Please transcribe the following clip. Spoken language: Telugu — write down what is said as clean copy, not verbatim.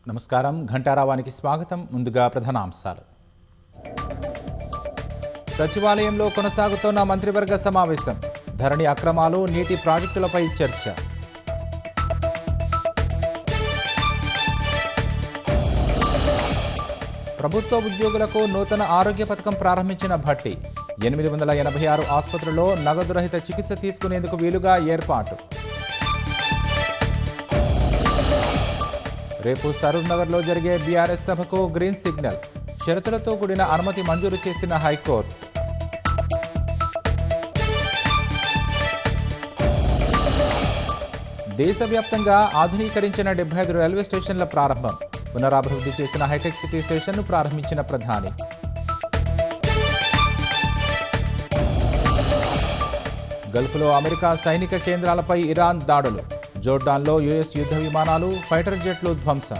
నమస్కారం. ఘంటారావానికి స్వాగతం. ముందుగా ప్రధానాంశాలు. సచివాలయంలో కొనసాగుతోన్న మంత్రివర్గ సమావేశం. ధరణి అక్రమాలు, నీటి ప్రాజెక్టులపై చర్చ. ప్రభుత్వ ఉద్యోగులకు నూతన ఆరోగ్య పథకం ప్రారంభించిన భట్టి. 886 ఆసుపత్రుల్లో నగదు రహిత చికిత్స తీసుకునేందుకు వీలుగా ఏర్పాటు. రేపు సరూర్ నగర్లో జరిగే బీఆర్ఎస్ సభకు గ్రీన్ సిగ్నల్. షరతులతో కూడిన అనుమతి మంజూరు చేసిన హైకోర్టు. దేశవ్యాప్తంగా ఆధునీకరించిన 75 రైల్వే స్టేషన్ల ప్రారంభం. పునరాభివృద్ధి చేసిన హైటెక్ సిటీ స్టేషన్ను ప్రారంభించిన ప్రధాని. గల్ఫ్లో అమెరికా సైనిక కేంద్రాలపై ఇరాన్ దాడులు. జోర్డాన్లో యుఎస్ యుద్ధ విమానాలు, ఫైటర్ జెట్లు ధ్వంసం.